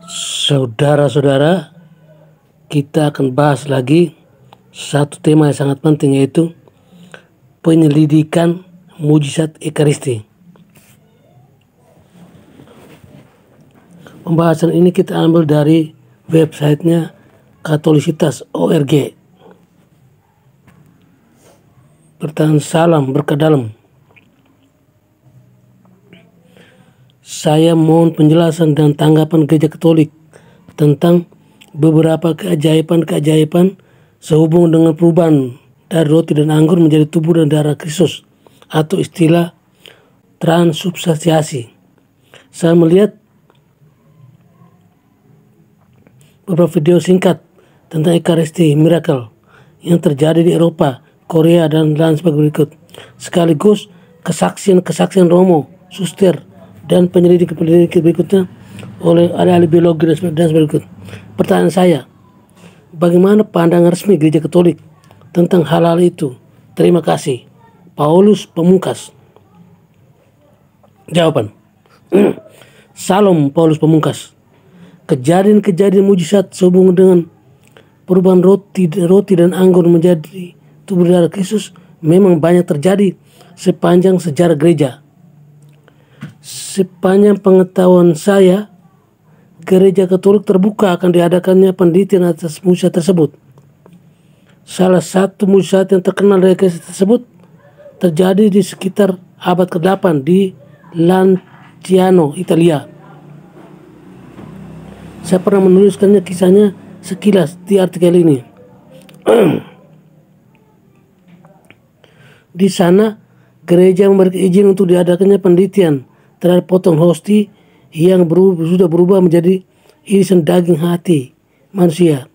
Saudara-saudara, kita akan bahas lagi satu tema yang sangat penting, yaitu penyelidikan mujizat Ekaristi. Pembahasan ini kita ambil dari websitenya Katolisitas.org. Pertanyaan salam berkat dalam. Saya mohon penjelasan dan tanggapan Gereja Katolik tentang beberapa keajaiban-keajaiban sehubungan dengan perubahan dari roti dan anggur menjadi tubuh dan darah Kristus, atau istilah transubstansiasi. Saya melihat beberapa video singkat tentang Ekaristi Miracle yang terjadi di Eropa, Korea, dan lain sebagainya berikut. Sekaligus kesaksian Romo, suster, dan penyelidik berikutnya oleh ahli biologi dan berikut. Pertanyaan saya, bagaimana pandangan resmi Gereja Katolik tentang hal-hal itu? Terima kasih. Paulus Pamungkas. Jawaban. Salam Paulus Pamungkas. Kejadian-kejadian mujizat sehubungan dengan perubahan roti dan anggur menjadi tubuh darah Kristus memang banyak terjadi sepanjang sejarah gereja. Sepanjang pengetahuan saya, Gereja Katolik terbuka akan diadakannya penelitian atas mujizat tersebut. Salah satu mujizat yang terkenal dari Ekaristi tersebut terjadi di sekitar abad ke-8 di Lanciano, Italia. Saya pernah menuliskannya kisahnya sekilas di artikel ini. Di sana, gereja memberikan izin untuk diadakannya penelitian terhadap potong hosti yang sudah berubah menjadi irisan daging hati manusia.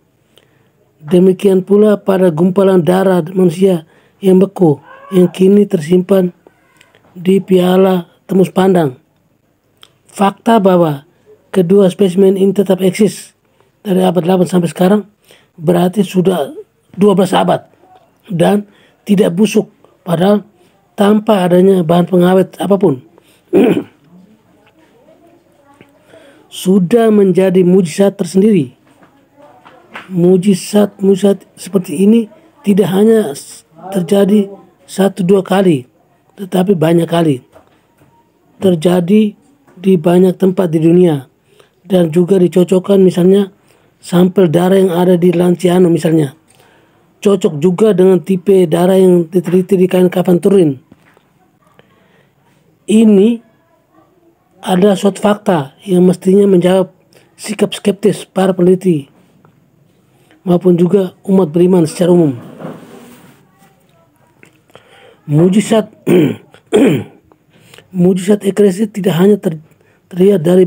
Demikian pula pada gumpalan darah manusia yang beku yang kini tersimpan di piala tembus pandang. Fakta bahwa kedua spesimen ini tetap eksis dari abad 8 sampai sekarang berarti sudah 12 abad dan tidak busuk, padahal tanpa adanya bahan pengawet apapun. Sudah menjadi mujizat tersendiri. Mujizat seperti ini tidak hanya terjadi 1-2 kali, tetapi banyak kali. Terjadi di banyak tempat di dunia dan juga dicocokkan, misalnya sampel darah yang ada di Lanciano misalnya cocok juga dengan tipe darah yang diteliti di kain kafan Turin. Ini ada suatu fakta yang mestinya menjawab sikap skeptis para peneliti maupun juga umat beriman secara umum. Mujizat Ekaristi tidak hanya terlihat dari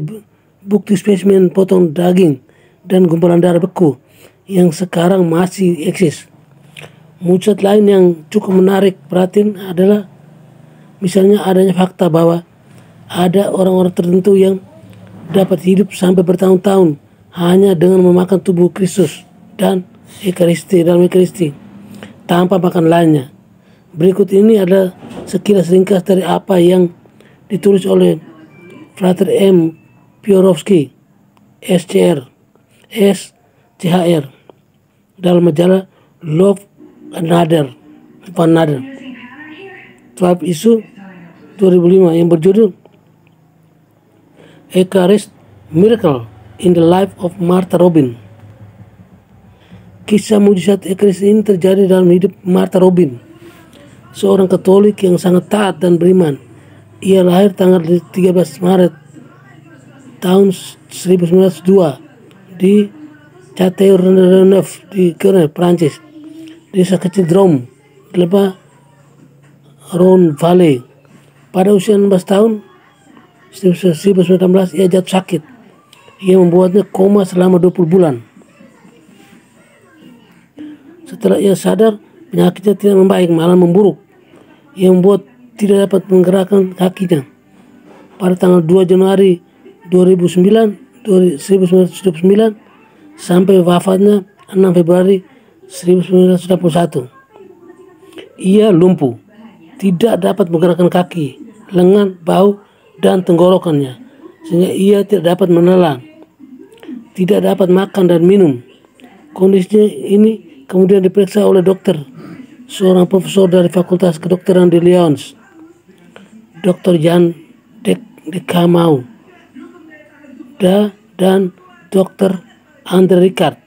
bukti spesimen potong daging dan gumpalan darah beku yang sekarang masih eksis. Mujizat lain yang cukup menarik perhatian adalah misalnya adanya fakta bahwa ada orang-orang tertentu yang dapat hidup sampai bertahun-tahun hanya dengan memakan tubuh Kristus dan Ekaristi tanpa makan lainnya. Berikut ini adalah sekilas ringkas dari apa yang ditulis oleh Frater M. Piotrowski, SCR, dalam majalah Love and Another 12 isu 2005 yang berjudul Eucharist Miracle in the Life of Martha Robin. Kisah mujizat Ekaristi ini terjadi dalam hidup Martha Robin, seorang Katolik yang sangat taat dan beriman. Ia lahir tanggal 13 Maret tahun 1902 di Châteauneuf di Prancis, desa kecil Drôme, Lebas, Rhône Valley. Pada usia 16 tahun 1918 ia jatuh sakit yang membuatnya koma selama 20 bulan. Setelah ia sadar, penyakitnya tidak membaik, malah memburuk, yang membuat tidak dapat menggerakkan kakinya. Pada tanggal 2 Januari 1929 sampai wafatnya 6 Februari 1991, ia lumpuh, tidak dapat menggerakkan kaki, lengan, bahu, dan tenggorokannya, sehingga ia tidak dapat menelan. tidak dapat makan dan minum. Kondisinya ini kemudian diperiksa oleh dokter, seorang profesor dari Fakultas Kedokteran di Lyons, Dr. Jan de Camau, dan Dr. Andre Ricard.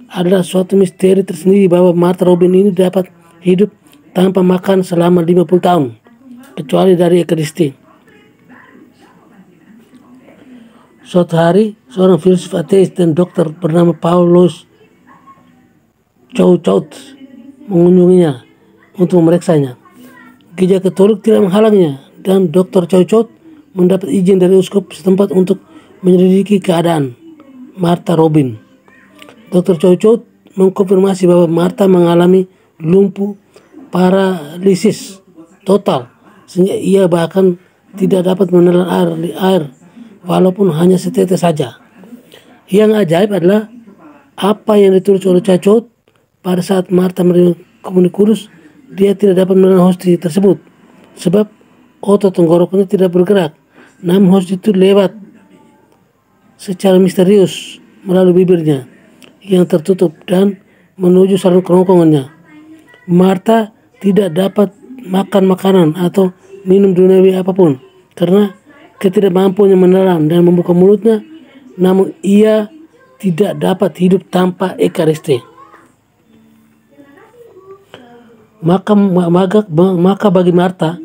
Adalah suatu misteri tersendiri bahwa Martha Robin ini dapat hidup tanpa makan selama 50 tahun, kecuali dari Ekaristi. Suatu hari, seorang filsuf ateis dan dokter bernama Paulus Choucault mengunjunginya untuk memeriksanya. Gereja Katolik tidak menghalangnya, dan Dr. Choucault mendapat izin dari uskup setempat untuk menyelidiki keadaan Martha Robin. Dr. Choucault mengkonfirmasi bahwa Martha mengalami lumpuh paralisis total, sehingga ia bahkan tidak dapat menelan air walaupun hanya setetes saja. Yang ajaib adalah apa yang ditulis oleh Choucault. Pada saat Martha menerima komunion kudus, dia tidak dapat menelan hosti tersebut sebab otot tenggorokannya tidak bergerak, namun hosti itu lewat secara misterius melalui bibirnya yang tertutup dan menuju saluran kerongkongannya. Martha tidak dapat makan makanan atau minum duniawi apapun karena ketidakmampuannya menelan dan membuka mulutnya, namun ia tidak dapat hidup tanpa Ekaristi. Maka bagi Martha,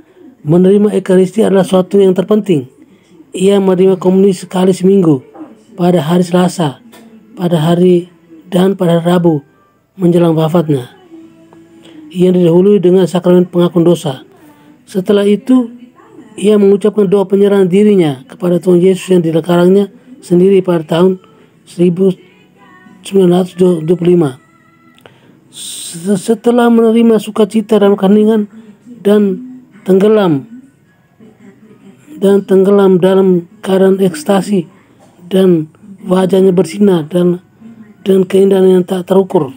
menerima Ekaristi adalah suatu yang terpenting. Ia menerima komunion sekali seminggu, pada hari Selasa, pada hari Rabu menjelang wafatnya, yang didahului dengan sakramen pengakuan dosa. Setelah itu, ia mengucapkan doa penyerahan dirinya kepada Tuhan Yesus yang dilekarangnya sendiri pada tahun 1925. Setelah menerima sukacita dalam keheningan dan tenggelam dalam keadaan ekstasi, dan wajahnya bersinar dan keindahan yang tak terukur.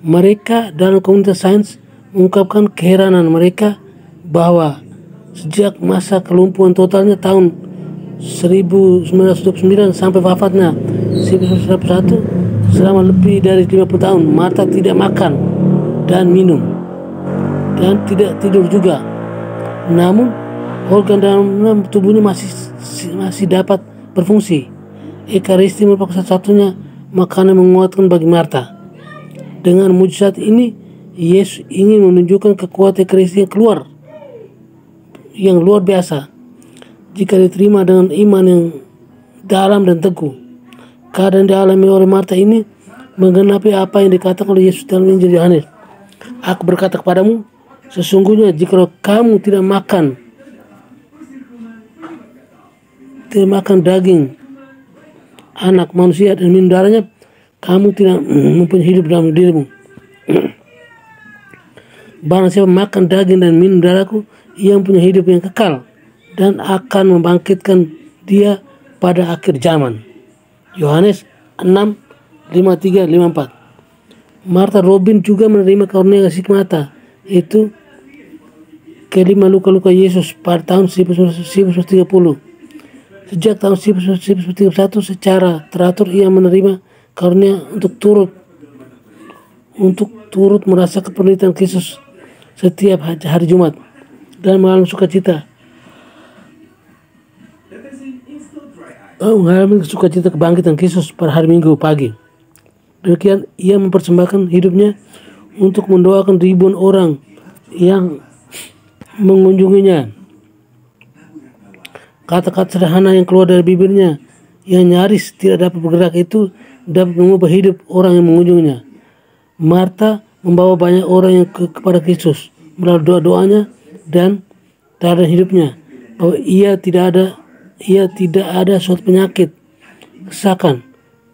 Mereka dalam komunitas sains mengungkapkan keheranan mereka bahwa sejak masa kelumpuhan totalnya tahun 1929 sampai wafatnya 1901, selama lebih dari 50 tahun, Martha tidak makan dan minum dan tidak tidur juga. Namun organ dalam tubuhnya masih dapat berfungsi. Ekaristi merupakan satu-satunya makanan menguatkan bagi Martha. Dengan mujizat ini, Yesus ingin menunjukkan kekuatan Ekaristi yang luar biasa jika diterima dengan iman yang dalam dan teguh. Keadaan dialami oleh Martha ini menggenapi apa yang dikatakan oleh Yesus dalam Injil Yohanes. Aku berkata kepadamu, sesungguhnya jika kamu tidak makan daging anak manusia dan minum darahnya, kamu tidak mempunyai hidup dalam dirimu. Barang siapa makan daging dan minum darahku, ia mempunyai hidup yang kekal dan akan membangkitkan dia pada akhir zaman. Yohanes 6:53-54. Martha Robin juga menerima karunia kasih mata, yaitu kelima luka-luka Yesus pada tahun 1930. Sejak tahun 1931 secara teratur ia menerima karunia untuk turut merasakan penderitaan Kristus setiap hari Jumat dan mengalami sukacita. Mengalami sukacita kebangkitan Kristus pada hari Minggu pagi. Demikian ia mempersembahkan hidupnya untuk mendoakan ribuan orang yang mengunjunginya. Kata-kata sederhana yang keluar dari bibirnya yang nyaris tidak dapat bergerak itu dapat mengubah hidup orang yang mengunjunginya. Martha membawa banyak orang yang kepada Kristus melalui doa-doanya dan keadaan hidupnya, bahwa ia tidak ada suatu penyakit, kesakan,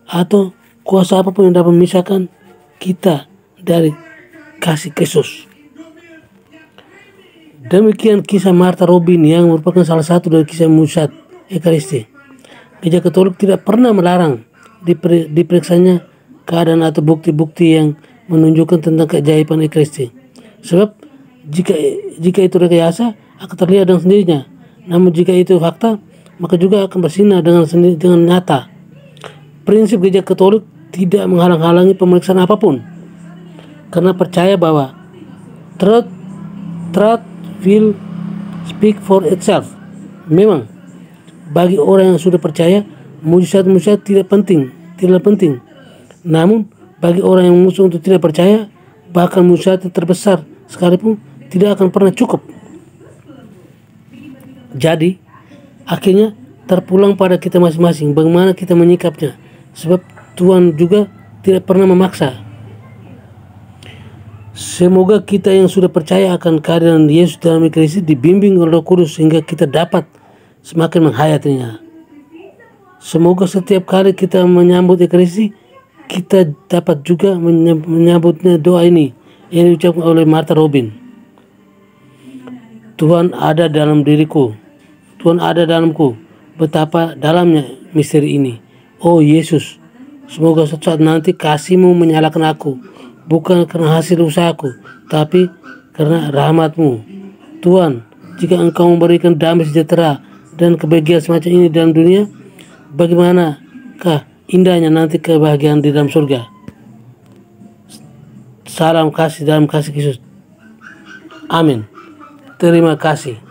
atau kuasa apapun yang dapat memisahkan kita dari kasih Kristus. Demikian kisah Martha Robin yang merupakan salah satu dari kisah mujizat Ekaristi. Gereja Katolik tidak pernah melarang diperiksanya keadaan atau bukti-bukti yang menunjukkan tentang keajaiban Ekaristi. Sebab jika itu rekayasa akan terlihat dengan sendirinya. Namun jika itu fakta, maka juga akan bersinar dengan nyata. Prinsip Gereja Katolik tidak menghalang-halangi pemeriksaan apapun, karena percaya bahwa truth will speak for itself. Memang bagi orang yang sudah percaya, mujizat tidak penting. Namun bagi orang yang musuh untuk tidak percaya, bahkan mujizat terbesar sekalipun tidak akan pernah cukup. Jadi akhirnya terpulang pada kita masing-masing bagaimana kita menyikapnya, sebab Tuhan juga tidak pernah memaksa. Semoga kita yang sudah percaya akan kehadiran Yesus dalam Ekaristi dibimbing oleh Roh Kudus sehingga kita dapat semakin menghayatinya. Semoga setiap kali kita menyambut Ekaristi, kita dapat juga menyambutnya doa ini yang diucapkan oleh Martha Robin. Tuhan ada dalam diriku, Tuhan ada dalamku, betapa dalamnya misteri ini. Oh Yesus, semoga suatu saat nanti kasih-Mu menyalakan aku, bukan karena hasil usahaku, tapi karena rahmat-Mu. Tuhan, jika Engkau memberikan damai sejahtera dan kebahagiaan semacam ini dalam dunia, bagaimanakah indahnya nanti kebahagiaan di dalam surga. Salam kasih dalam kasih Yesus. Amin. Terima kasih.